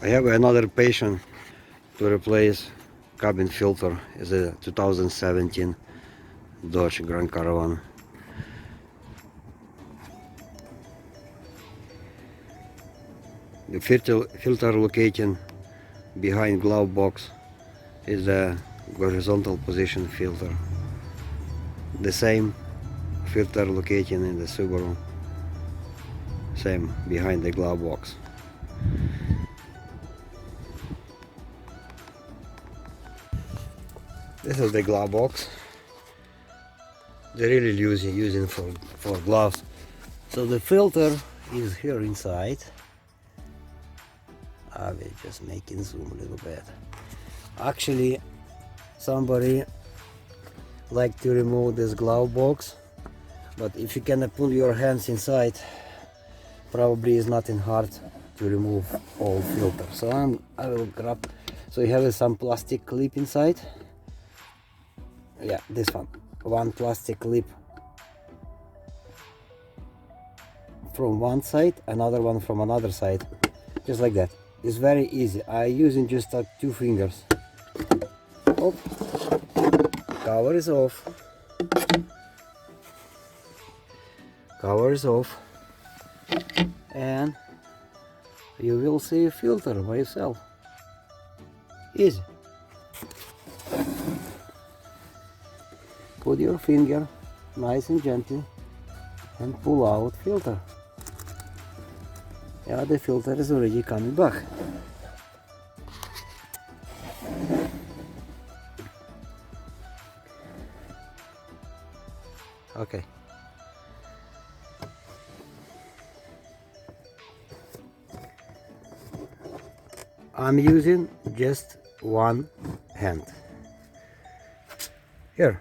I have another patient to replace cabin filter. Is a 2017 Dodge Grand Caravan. The filter located behind glove box is the horizontal position filter. The same filter located in the Subaru. Same behind the glove box. This is the glove box. They really using for gloves. So the filter is here inside. I will just make it zoom a little bit. Actually, somebody like to remove this glove box, but if you can put your hands inside, probably is nothing hard to remove all filter. So I will grab. So you have some plastic clip inside. Yeah, this one plastic clip from one side, another one from another side, just like that. It's very easy. I using just 2 fingers. Oh, cover is off. Cover is off, and you will see a filter by yourself. Easy. Put your finger nice and gently and pull out filter. Yeah, the filter is already coming back. Okay. I'm using just one hand. Here.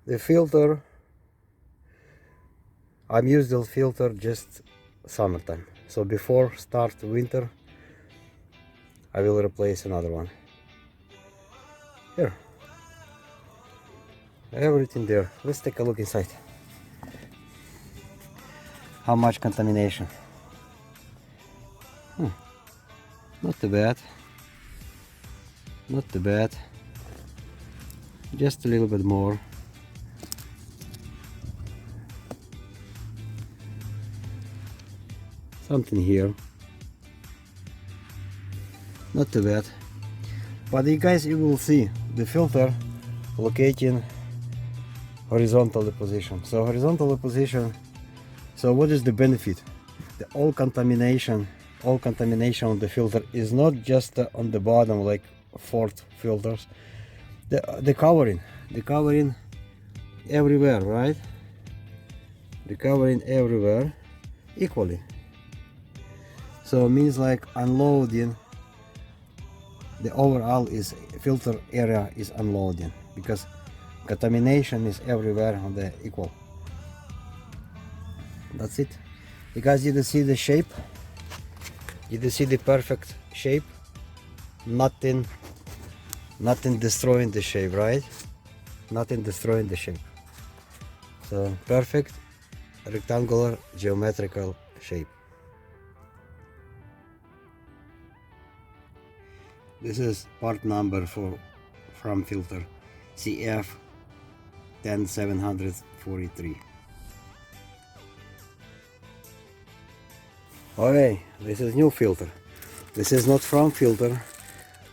The filter, I'm using the filter just summertime. So before start winter, I will replace another one. Here. Everything there. Let's take a look inside. How much contamination? Not too bad. Not too bad. Just a little bit more. Something here. Not too bad. But you guys, you will see the filter locating horizontal position. So horizontal position. So what is the benefit? The all contamination on the filter is not just on the bottom like Ford filters. The covering everywhere, right? The covering everywhere equally. So it means like unloading, the overall is filter area is unloading because contamination is everywhere on the equal. That's it. You guys did see the shape? Did you see the perfect shape? Nothing destroying the shape, right? Nothing destroying the shape. So perfect rectangular geometrical shape. This is part number for from filter CF 10743. Okay, this is new filter. This is not from filter.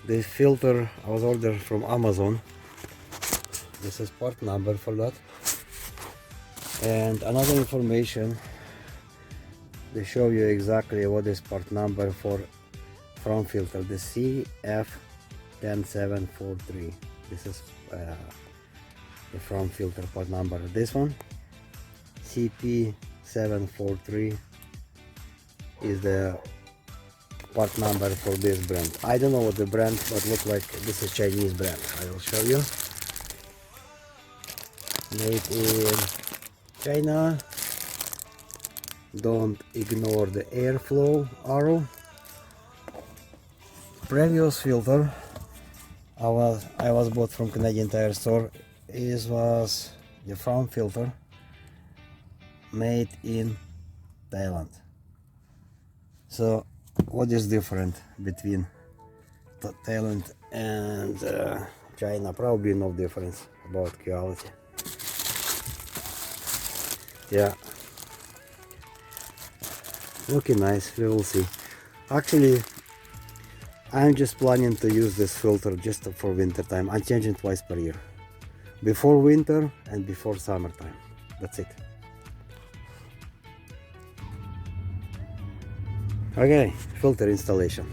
This filter I was ordered from Amazon. This is part number for that. And another information, they show you exactly what is part number for from filter, the CF10743. This is the from filter part number. This one CP743 is the part number for this brand. I don't know what the brand, but look like this is Chinese brand. I will show you. Made in China. Don't ignore the airflow arrow. Previous filter I was bought from Canadian Tire store. It was the front filter made in Thailand. So what is different between Thailand and China? Probably no difference about quality. Yeah, looking nice, we will see. Actually, I'm just planning to use this filter just for winter time. I'm changing twice per year, before winter and before summertime. That's it. Okay, filter installation.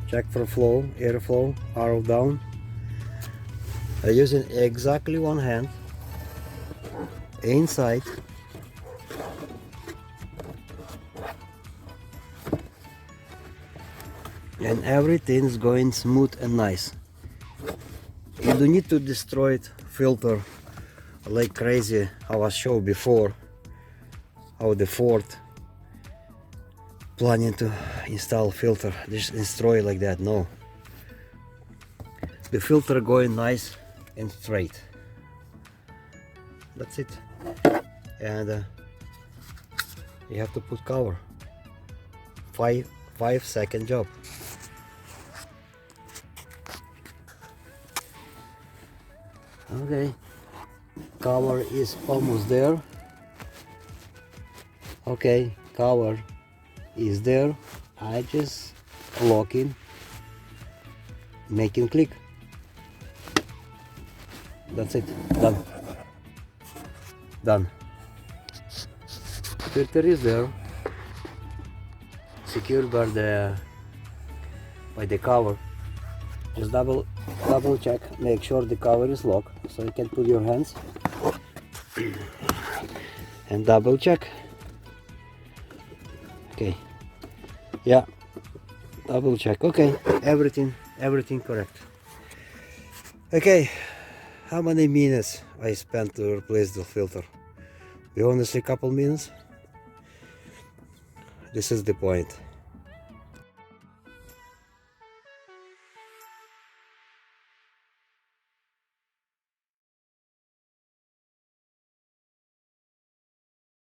Check for flow, airflow, arrow down. I'm using exactly one hand inside. And everything is going smooth and nice. You don't need to destroy it filter like crazy. I was showed before how the Ford planning to install filter, just destroy like that. No, the filter going nice and straight. That's it. And you have to put cover. 5-second job. Okay, cover is almost there. Okay, cover is there. I just locking, making click. That's it. Done. Done. Filter is there, secured by the cover. Just double check, make sure the cover is locked, so you can put your hands and double check. Okay, yeah, double check. Okay, everything correct. Okay, how many minutes I spent to replace the filter? Be honestly, couple minutes. This is the point.